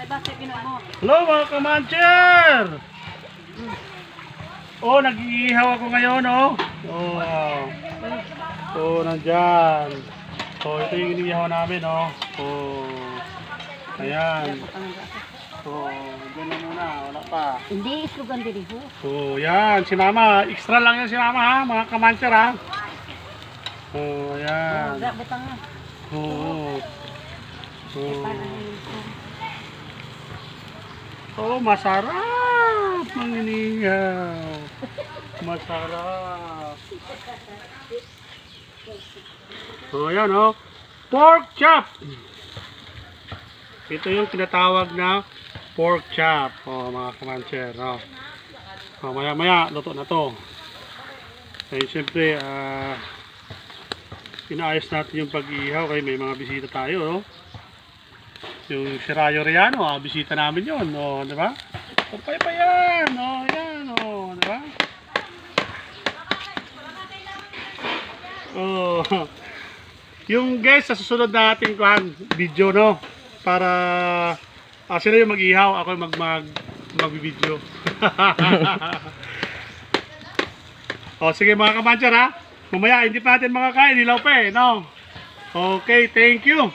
Hello mga kamancher! Oh, nag-iihaw ako ngayon, oh. Oh, oh, nandyan. Oh, ito yung iniihaw namin, oh. Oh, ayan. Oh, dyan na muna, wala pa. Hindi, islugan din ho. Oh, yan, si Mama. Extra lang yan si Mama, ha, mga kamancher, ha. Oh, ayan. Butang na. Oh, oh. Oh, masarap ang inihaw. Masarap. Oh, yan, oh. Pork chop. Ito yung tinatawag na pork chop. Oh, mga kamancher, oh. Oh, maya-maya, luto na to. Eh, siyempre, inaayos natin yung pag-ihaw kaya may mga bisita tayo, oh. Yung si Rayo Riano, bisita namin yun, oh, di ba? Kapay pa yan, oh, yan, oh, di ba? Oh, yung guys, sa susunod na ating video, no? Para sila yung mag-ihaw, ako yung mag-video. Oh, sige mga kamancher, ha? Mamaya, hindi pa natin makakain, hilaw pa eh, no? Okay, thank you.